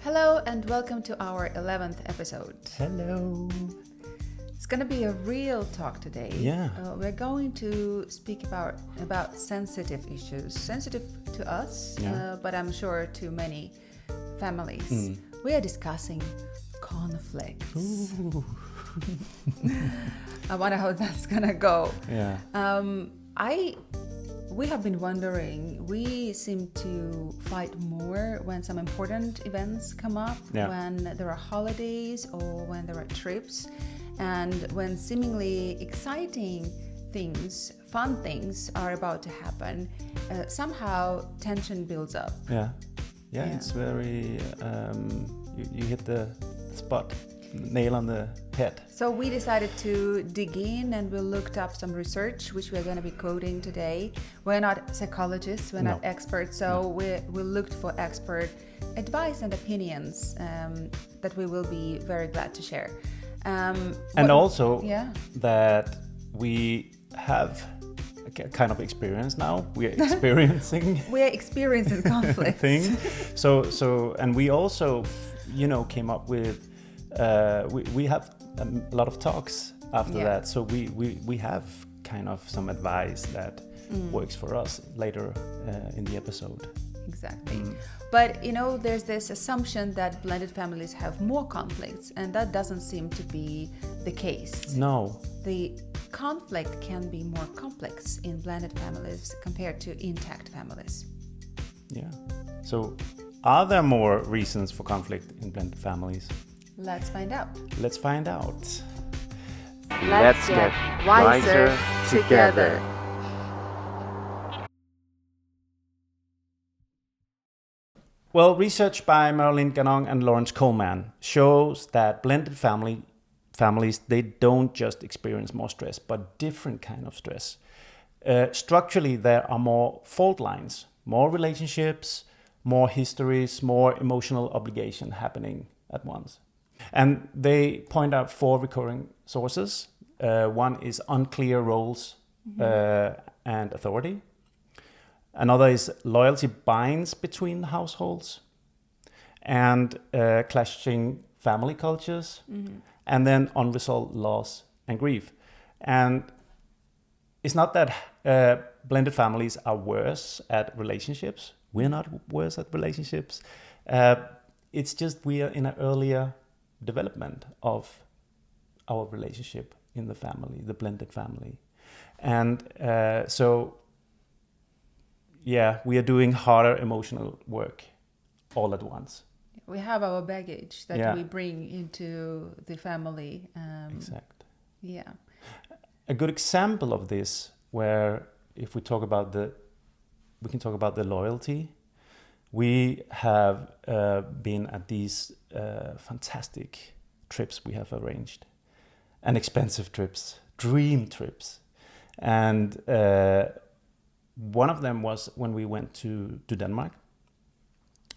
Hello and welcome to our 11th episode. Hello. It's going to be a real talk today. Yeah. We're going to speak about sensitive issues, sensitive to us, but I'm sure to many families. We are discussing conflicts. Ooh. I wonder how that's going to go. Yeah. We have been wondering, we seem to fight more when some important events come up, when there are holidays or when there are trips, and when seemingly exciting things, fun things are about to happen, somehow tension builds up. Yeah. It's very, you hit the spot, nail on the head. So we decided to dig in and we looked up some research, which we're going to be quoting today. We're not psychologists, we're not experts, so we looked for expert advice and opinions that we will be very glad to share. And also that we have a kind of experience now. We're experiencing conflict thing. So and we also, came up with we have a lot of talks after that. So we have kind of some advice that works for us later in the episode. Exactly. But, there's this assumption that blended families have more conflicts, and that doesn't seem to be the case. No. The conflict can be more complex in blended families compared to intact families. Yeah. So, are there more reasons for conflict in blended families? Let's find out. Let's find out. Let's get wiser together. Well, research by Marilyn Ganong and Lawrence Coleman shows that blended families, they don't just experience more stress, but different kind of stress. Structurally, there are more fault lines, more relationships, more histories, more emotional obligation happening at once. And they point out 4 recurring sources. One is unclear roles and authority. Another is loyalty binds between households and clashing family cultures, and then unresolved loss and grief. And it's not that blended families are worse at relationships. We're not worse at relationships. It's just we are in an earlier development of our relationship in the family, the blended family. And we are doing harder emotional work all at once. We have our baggage that we bring into the family. Exact. Yeah. A good example of this, where if we can talk about the loyalty. We have been at these fantastic trips we have arranged, and expensive trips, dream trips, and one of them was when we went to Denmark,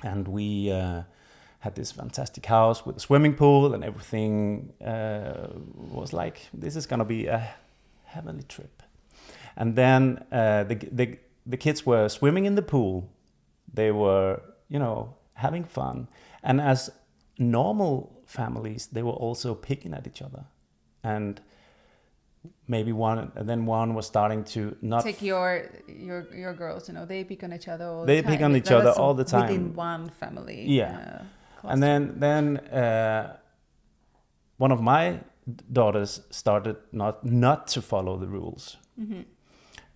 and we had this fantastic house with a swimming pool, and everything was like, this is gonna be a heavenly trip. And then the kids were swimming in the pool. They were, having fun. And as normal families, they were also picking at each other. And maybe one was starting to not... Take your girls, they pick on each other all the time. They pick on each other all the time. Within one family. Yeah. And then one of my daughters started not to follow the rules. Mm-hmm.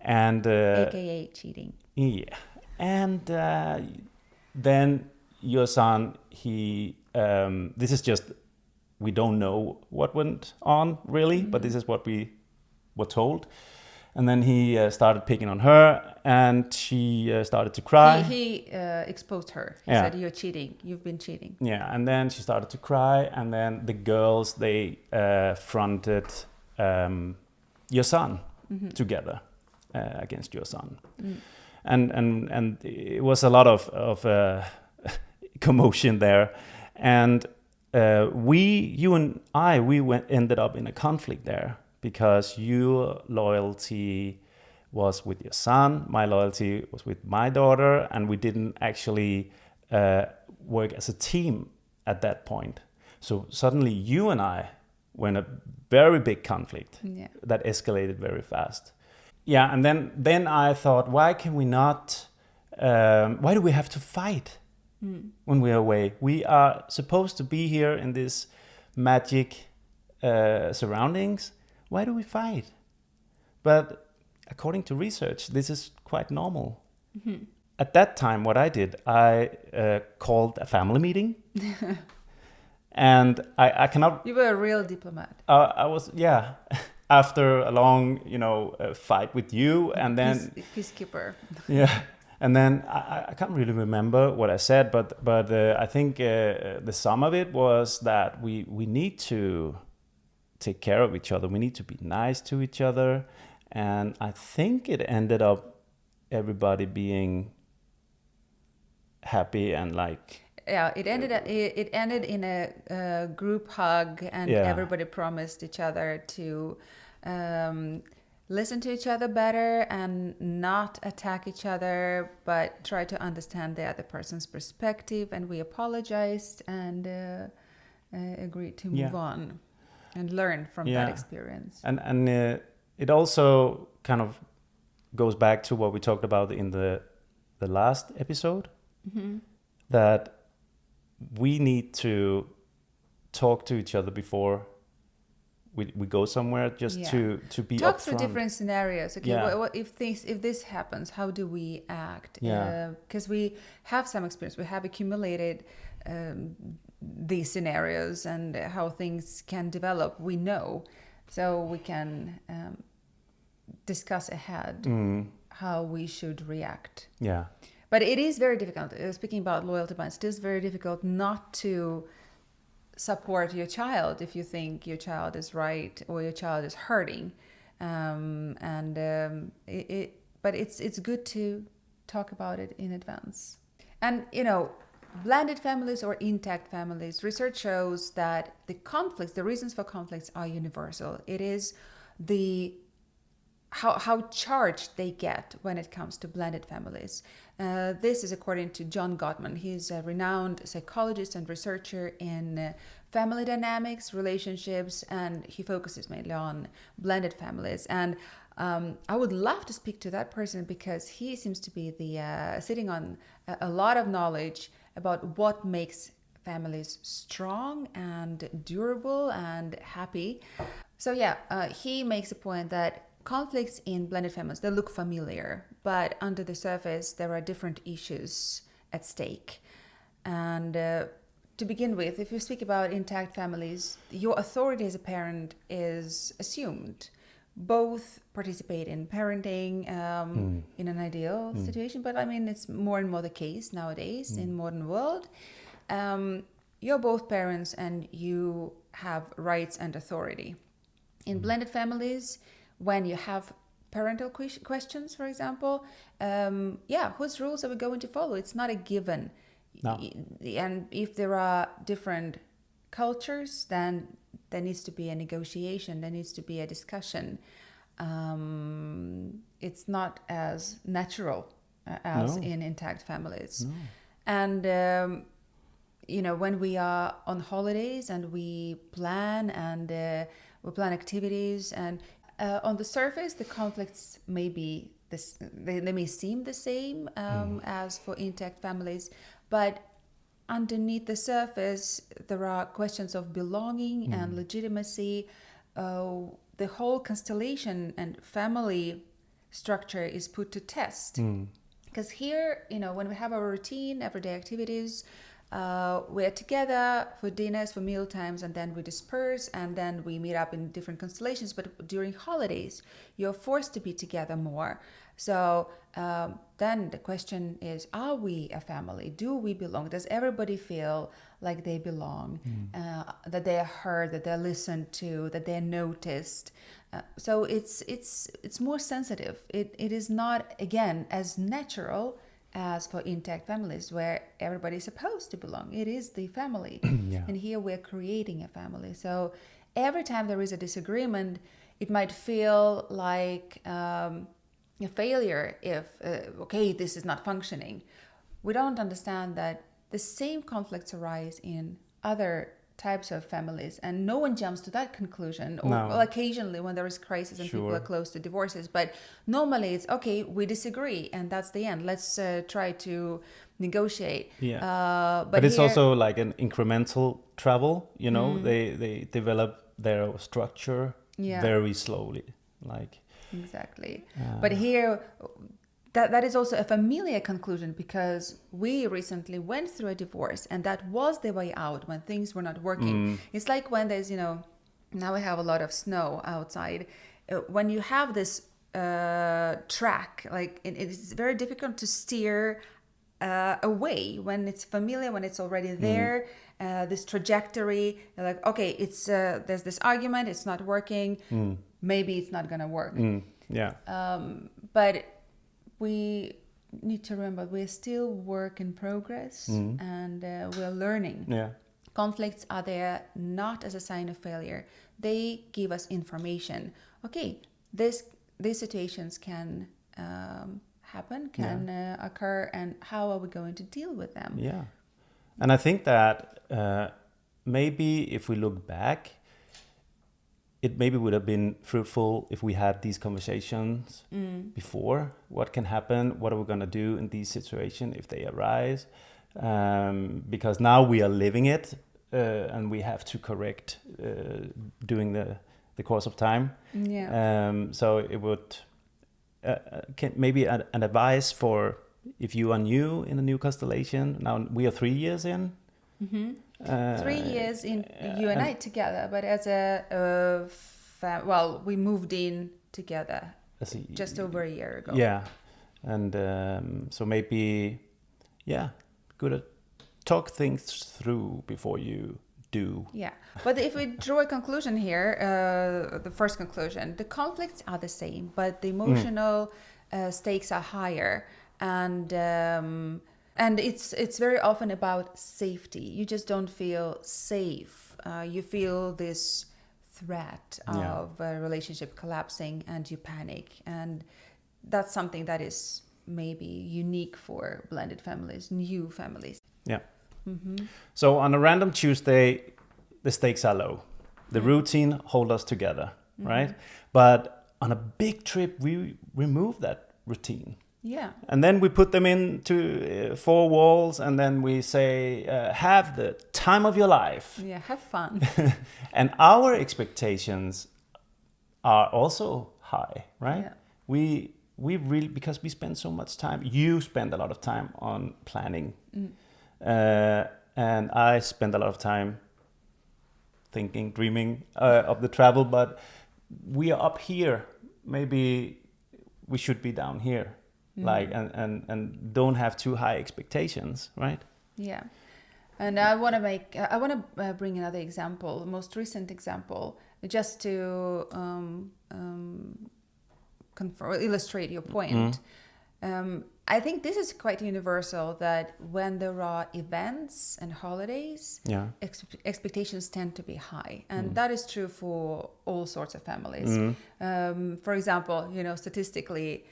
And AKA cheating. Yeah. And then your son, this is just, we don't know what went on really, but this is what we were told. And then he started picking on her, and she started to cry. He exposed her. He said, "You're cheating. You've been cheating." Yeah, and then she started to cry, and then the girls, they fronted your son together against your son. And it was a lot of commotion there, and you and I ended up in a conflict there, because your loyalty was with your son, my loyalty was with my daughter, and we didn't actually work as a team at that point. So suddenly you and I were in a very big conflict that escalated very fast. Yeah, and then I thought, why can we not, why do we have to fight when we're away? We are supposed to be here in this magic surroundings. Why do we fight? But according to research, this is quite normal. Mm-hmm. At that time, what I did, I called a family meeting. And I cannot... You were a real diplomat. I was, yeah. After a long, fight with you, and then... Peacekeeper. Yeah. And then I can't really remember what I said, but I think the sum of it was that we need to take care of each other. We need to be nice to each other. And I think it ended up everybody being happy and like... Yeah, it ended in a group hug, and everybody promised each other to listen to each other better and not attack each other, but try to understand the other person's perspective. And we apologized and agreed to move on and learn from that experience. And it also kind of goes back to what we talked about in the last episode, that we need to talk to each other before we go somewhere, just to be talk upfront. Through different scenarios. Okay, what if this happens, how do we act? Because we have some experience, we have accumulated these scenarios and how things can develop. We know, so we can discuss ahead how we should react. Yeah. But it is very difficult, speaking about loyalty bonds, it is very difficult not to support your child if you think your child is right or your child is hurting. But it's good to talk about it in advance. And, blended families or intact families, research shows that the reasons for conflicts are universal. It is how charged they get when it comes to blended families. This is according to Ganong Gottman. He's a renowned psychologist and researcher in family dynamics, relationships, and he focuses mainly on blended families. And I would love to speak to that person because he seems to be sitting on a lot of knowledge about what makes families strong and durable and happy. So he makes a point that conflicts in blended families, they look familiar, but under the surface, there are different issues at stake. And to begin with, if you speak about intact families, your authority as a parent is assumed. Both participate in parenting in an ideal situation, but I mean, it's more and more the case nowadays in modern world. You're both parents and you have rights and authority. In blended families, when you have parental questions, for example, whose rules are we going to follow? It's not a given. No. And if there are different cultures, then there needs to be a negotiation, there needs to be a discussion. It's not as natural as in intact families. No. And, when we are on holidays and we plan activities, and on the surface, the conflicts may be they may seem the same as for intact families, but underneath the surface, there are questions of belonging and legitimacy. The whole constellation and family structure is put to test. Because here, when we have our routine, everyday activities, we're together for dinners, for meal times, and then we disperse, and then we meet up in different constellations. But during holidays, you're forced to be together more. So then the question is, are we a family? Do we belong? Does everybody feel like they belong, that they are heard, that they're listened to, that they're noticed? So it's more sensitive. It is not, again, as natural as for intact families where everybody is supposed to belong. It is the family. And here we're creating a family. So every time there is a disagreement, it might feel like a failure if, this is not functioning. We don't understand that the same conflicts arise in other types of families, and no one jumps to that conclusion. Or No. well, occasionally when there is crisis and people are close to divorces, but normally it's okay, we disagree, and that's the end. Let's try to negotiate. Yeah. But it's also like an incremental travel. You know, they develop their structure very slowly. Like exactly. But here. That is also a familiar conclusion, because we recently went through a divorce, and that was the way out when things were not working. It's like when there's, now we have a lot of snow outside. When you have this track, like it is very difficult to steer away when it's familiar, when it's already there. This trajectory, like, okay, it's there's this argument, it's not working. Maybe it's not gonna work. Yeah. But we need to remember we're still work in progress, and we're learning. Yeah. Conflicts are there not as a sign of failure. They give us information. Okay, these situations can happen, can occur, and how are we going to deal with them? Yeah. And I think that maybe if we look back, it maybe would have been fruitful if we had these conversations before. What can happen? What are we going to do in these situations if they arise? Because now we are living it, and we have to correct during the course of time. Yeah. So it would maybe an advice for if you are new in a new constellation. Now we are 3 years in. 3 years in you and I together, but as we moved in together just over a year ago. Yeah, and so maybe, good to talk things through before you do. Yeah, but if we draw a conclusion here, the first conclusion, the conflicts are the same, but the emotional stakes are higher, and it's very often about safety. You just don't feel safe. You feel this threat of a relationship collapsing, and you panic. And that's something that is maybe unique for blended families, new families. Yeah. So on a random Tuesday, the stakes are low. The routine holds us together, right? But on a big trip, we remove that routine. Yeah. And then we put them into 4 walls, and then we say, have the time of your life. Yeah, have fun. And our expectations are also high, right? Yeah. We really, because we spend so much time, you spend a lot of time on planning. And I spend a lot of time thinking, dreaming of the travel, but we are up here. Maybe we should be down here. Like and don't have too high expectations, right? Yeah, and I want to bring another example, most recent example, just to illustrate your point. I think this is quite universal, that when there are events and holidays, expectations tend to be high, and that is true for all sorts of families. For example, statistically,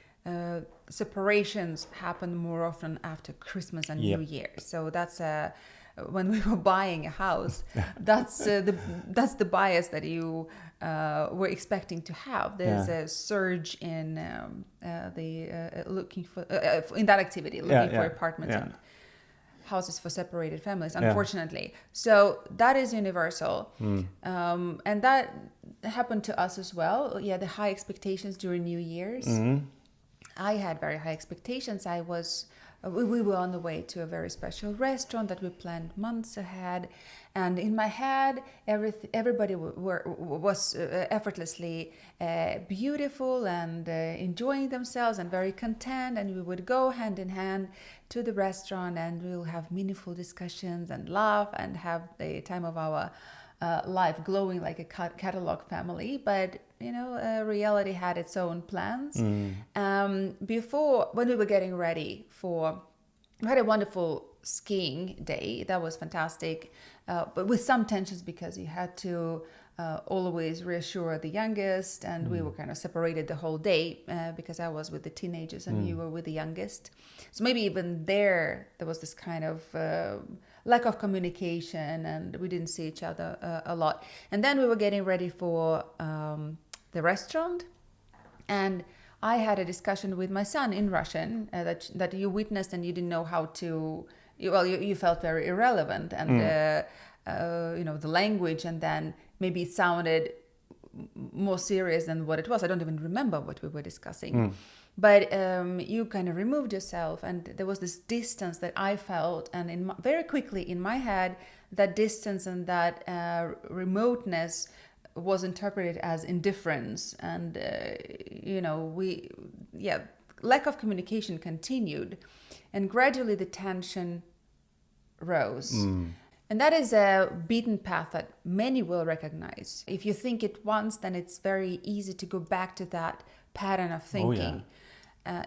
separations happen more often after Christmas and New Year. So that's when we were buying a house, that's the bias that you were expecting to have. There's a surge in looking for in that activity, looking for apartments and houses for separated families, unfortunately. So that is universal, and that happened to us as well. The high expectations during New Year's. I had very high expectations. We were on the way to a very special restaurant that we planned months ahead, and in my head, everybody was effortlessly beautiful and enjoying themselves and very content, and we would go hand in hand to the restaurant, and we'll have meaningful discussions and laugh and have the time of our life, glowing like a catalog family. But reality had its own plans. Before, when we were getting ready we had a wonderful skiing day. That was fantastic, but with some tensions, because you had to always reassure the youngest, and we were kind of separated the whole day because I was with the teenagers and you were with the youngest. So maybe even there was this kind of lack of communication, and we didn't see each other a lot. And then we were getting ready for the restaurant, and I had a discussion with my son in Russian that you witnessed, and you didn't know how to. You felt very irrelevant, and the language, and then maybe it sounded more serious than what it was. I don't even remember what we were discussing. But you kind of removed yourself, and there was this distance that I felt, and very quickly in my head, that distance and that remoteness was interpreted as indifference, and lack of communication continued, and gradually the tension rose. And that is a beaten path that many will recognize. If you think it once, then it's very easy to go back to that pattern of thinking.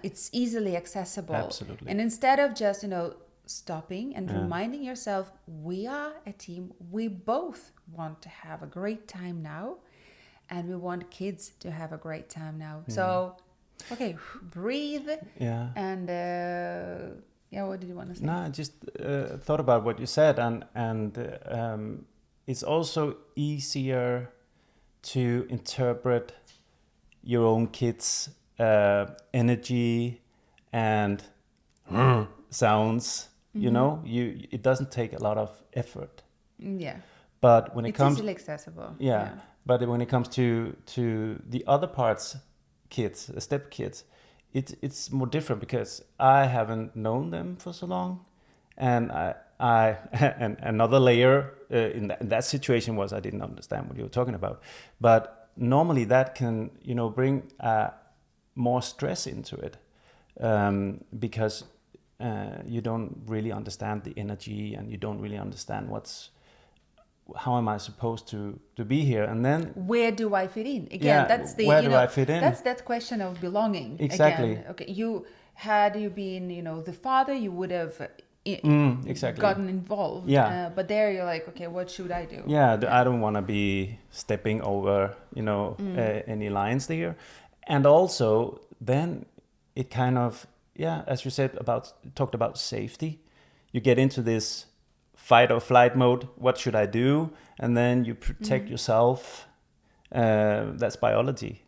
It's easily accessible. Absolutely. And instead of just, stopping and reminding yourself, we are a team. We both want to have a great time now, and we want kids to have a great time now. So, okay, breathe. Yeah. And what did you want to say? No, I just thought about what you said, and it's also easier to interpret your own kids' energy and sounds. It doesn't take a lot of effort. Yeah. But when it's easily accessible. Yeah. But when it comes to the other parts, kids, step kids, it's more different because I haven't known them for so long, and I and another layer in that situation was I didn't understand what you were talking about. But normally that can bring more stress into it, because you don't really understand the energy, and you don't really understand how am I supposed to be here, and then where do I fit in again? That's the where do I fit in? That's that question of belonging. Exactly. Again. Okay, had you been the father, you would have exactly gotten involved. Yeah. But there you're like, okay, what should I do? Yeah, I don't want to be stepping over any lines there, and also then it kind of as you said talked about safety. You get into this fight or flight mode. What should I do? And then you protect yourself. That's biology,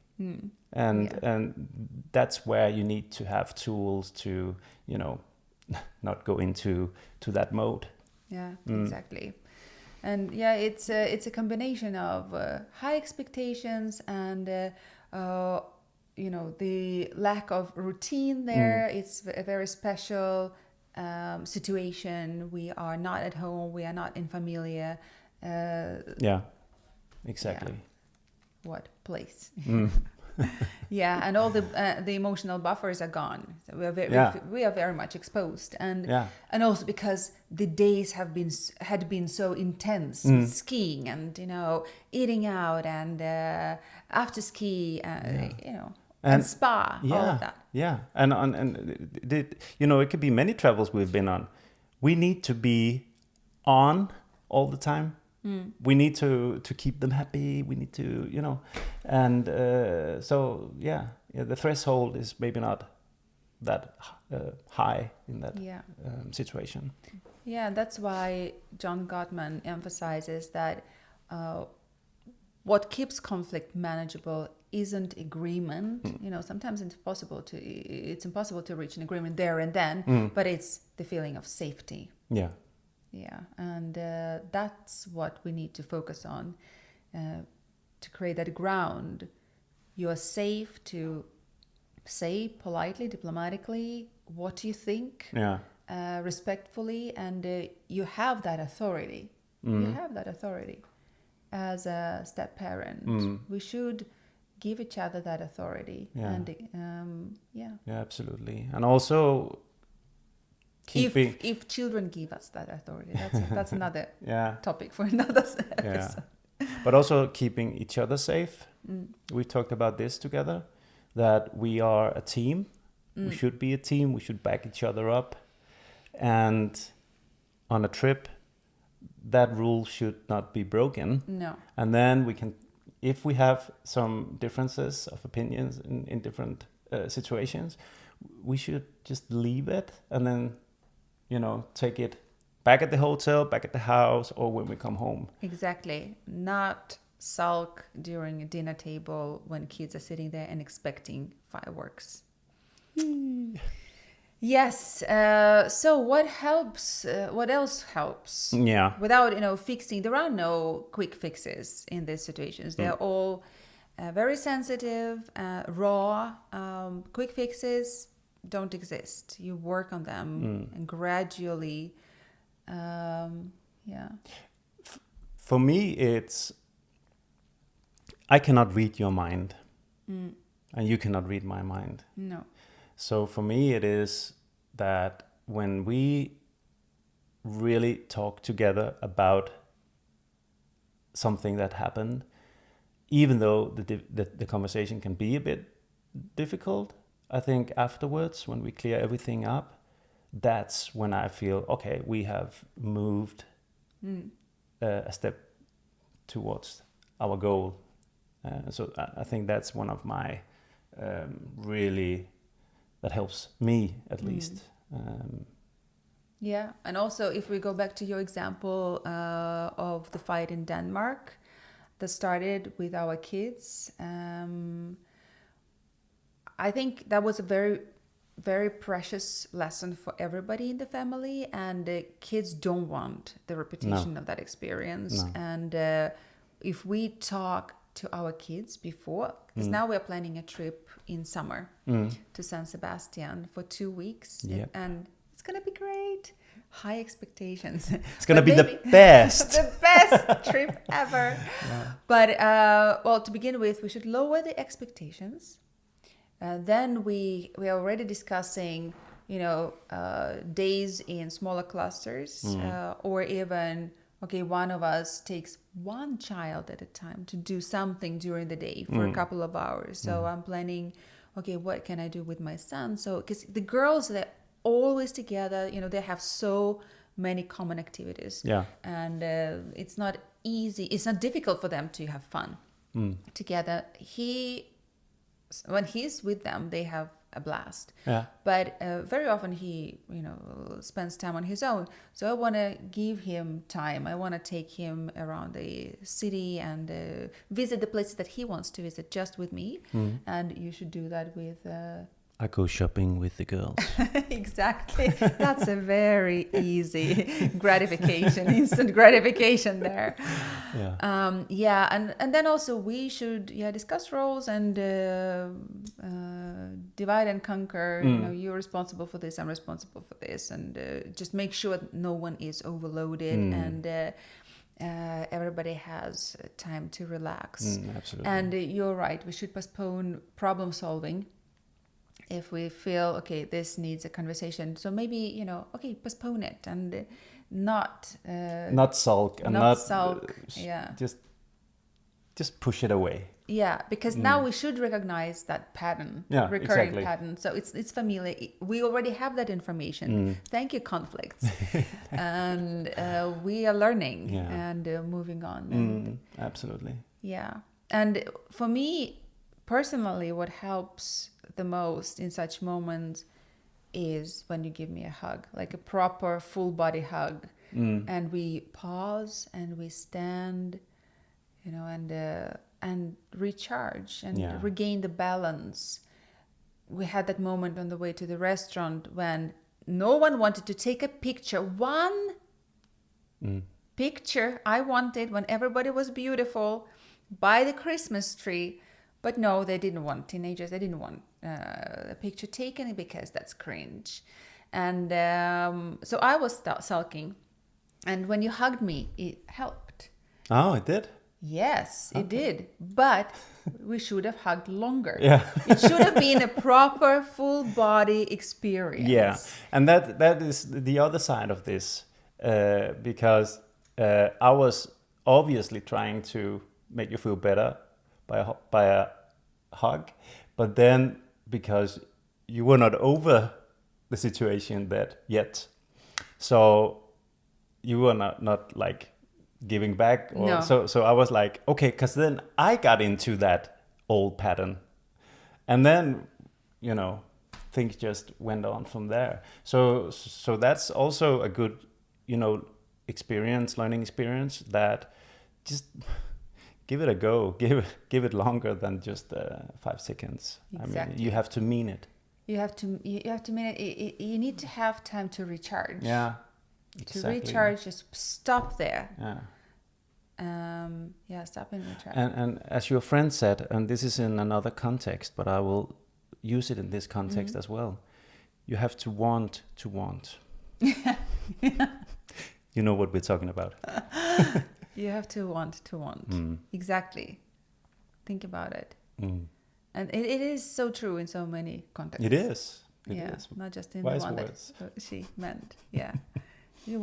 and that's where you need to have tools to not go into that mode. Yeah, exactly. And it's a combination of high expectations and the lack of routine there. It's a very special situation. We are not at home. We are not in familia. Exactly. What place? And all the emotional buffers are gone. So we are very much exposed, and also because the days had been so intense, skiing and eating out and after ski, and spa, all of that. Yeah, and it could be many travels we've been on. We need to be on all the time. We need to keep them happy. We need to, and the threshold is maybe not that high in that situation. Yeah, that's why Ganong Gottman emphasizes that what keeps conflict manageable isn't agreement. Sometimes it's impossible to reach an agreement there and then, but it's the feeling of safety. Yeah, and that's what we need to focus on, to create that ground. You are safe to say politely, diplomatically what you think, respectfully, and you have that authority. You have that authority as a step parent. We should give each other that authority. Absolutely. And also if children give us that authority, that's another topic for another episode. But also keeping each other safe. We talked about this together, that we are a team. We should be a team. We should back each other up. And on a trip, that rule should not be broken. No. And then we can, if we have some differences of opinions in different situations, we should just leave it and then take it back at the hotel, back at the house, or when we come home. Exactly. Not sulk during a dinner table when kids are sitting there and expecting fireworks. Yes. So what helps? What else helps? Yeah. Without fixing, there are no quick fixes in these situations. They're all very sensitive, raw. Quick fixes don't exist. You work on them and gradually. Yeah. For me, it's I cannot read your mind, and you cannot read my mind. No. So for me, it is that when we really talk together about something that happened, even though the conversation can be a bit difficult, I think afterwards, when we clear everything up, that's when I feel, okay, we have moved a step towards our goal. So I think that's one of my really, that helps me at least. Yeah, and also if we go back to your example of the fight in Denmark that started with our kids, I think that was a very, very precious lesson for everybody in the family, and the kids don't want the repetition of that experience. No. And if we talk to our kids before, because now we're planning a trip in summer to San Sebastian for 2 weeks, and it's gonna be great. High expectations. It's gonna be the best. The best trip ever. Yeah. But well, to begin with, we should lower the expectations. Then we are already discussing, days in smaller clusters, or even, okay, one of us takes one child at a time to do something during the day for a couple of hours. So I'm planning, okay, what can I do with my son? So, because the girls, they're always together, they have so many common activities. Yeah. And it's not easy, it's not difficult for them to have fun together. When he's with them, they have a blast. Yeah. But very often he, spends time on his own. So I want to give him time. I want to take him around the city and visit the places that he wants to visit just with me. And you should do that with... I go shopping with the girls. Exactly. That's a very easy gratification, instant gratification there. Yeah. And then also we should discuss roles and divide and conquer. You're responsible for this, I'm responsible for this, and just make sure no one is overloaded and everybody has time to relax. Absolutely. And you're right, we should postpone problem solving. If we feel, okay, this needs a conversation, so maybe, okay, postpone it and not sulk and not sulk. Yeah. Just push it away. Yeah, because now we should recognize that pattern, recurring pattern. So it's familiar. We already have that information. Thank you, conflicts. And we are learning and moving on. And, absolutely. Yeah. And for me, personally, what helps the most in such moments is when you give me a hug, like a proper full body hug, and we pause and we stand, and recharge and regain the balance. We had that moment on the way to the restaurant when no one wanted to take a picture. One picture I wanted when everybody was beautiful by the Christmas tree. But no, they didn't want teenagers. They didn't want a picture taken because that's cringe. And so I was sulking. And when you hugged me, it helped. Oh, it did? Yes, it did. But we should have hugged longer. Yeah. It should have been a proper full body experience. Yeah. And that is the other side of this. Because I was obviously trying to make you feel better by a hug, but then because you were not over the situation that yet, so you were not like giving back, or no. So I was like, okay, because then I got into that old pattern, and then things just went on from there. So that's also a good learning experience, that just give it a go. Give it longer than just 5 seconds. Exactly. I mean, you have to mean it. You have to mean it. You need to have time to recharge. Yeah. Exactly. To recharge, just stop there. Yeah. Stop and recharge. And as your friend said, and this is in another context, but I will use it in this context as well. You have to want to want. You know what we're talking about. You have to want to want. Exactly. Think about it. And it is so true in so many contexts. It is. It is. Not just in Wise the one words. that she meant. Yeah. You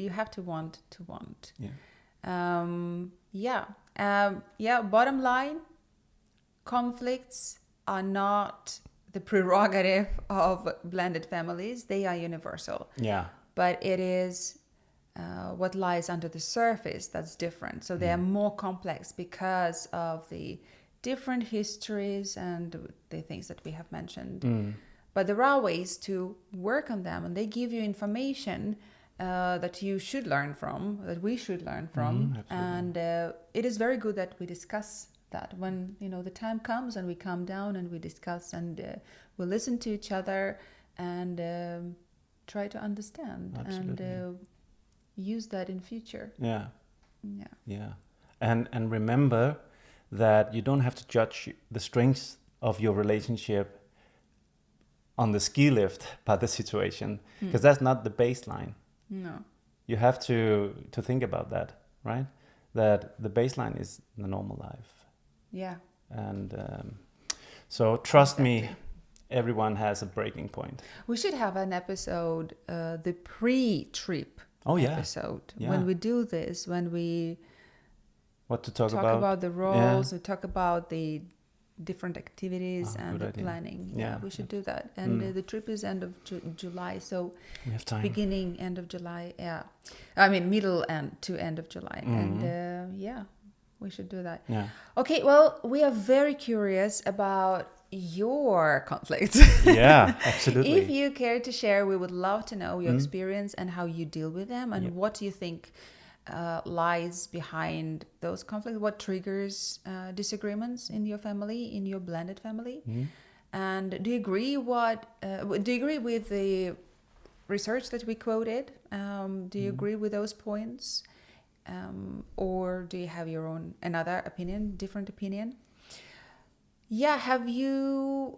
have to want to want. Yeah. Bottom line, conflicts are not the prerogative of blended families. They are universal. Yeah. But it is what lies under the surface that's different. So they are more complex because of the different histories and the things that we have mentioned. But there are ways to work on them, and they give you information that you should learn from, that we should learn from. And it is very good that we discuss that when the time comes, and we come down and we discuss, and we listen to each other and try to understand. Absolutely. And use that in future. Yeah. And remember that you don't have to judge the strengths of your relationship on the ski lift by the situation, because that's not the baseline. No. You have to think about that, right? That the baseline is the normal life. Yeah. And so trust me, everyone has a breaking point. We should have an episode, the pre-trip episode. Yeah. When we do this, when we what to talk about the roles, we talk about the different activities and the idea. Planning. Yeah, we should do that. And the trip is end of July, so we have time. Beginning, end of July. Yeah, I mean middle and to end of July. And we should do that. Yeah. Okay. Well, we are very curious about your conflicts. Yeah, absolutely. If you care to share, we would love to know your experience and how you deal with them, and what you think lies behind those conflicts. What triggers disagreements in your family, in your blended family? And do you agree with the research that we quoted? Do you agree with those points, or do you have your own different opinion? Yeah, have you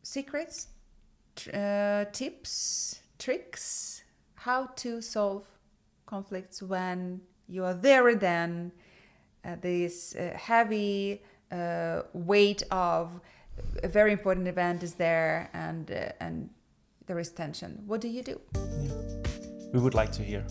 secrets, tips, tricks, how to solve conflicts when you are there and then this heavy weight of a very important event is there, and there is tension? What do you do? Yeah. We would like to hear.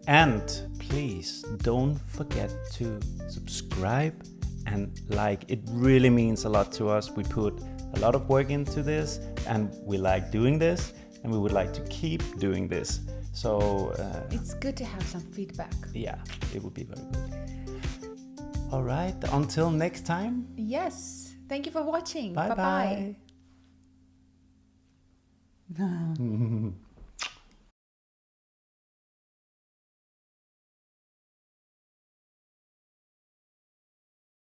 And please don't forget to subscribe and like. It really means a lot to us. We put a lot of work into this, and we like doing this, and we would like to keep doing this. So it's good to have some feedback. Yeah, it would be very good. All right, until next time. Yes, thank you for watching. Bye bye.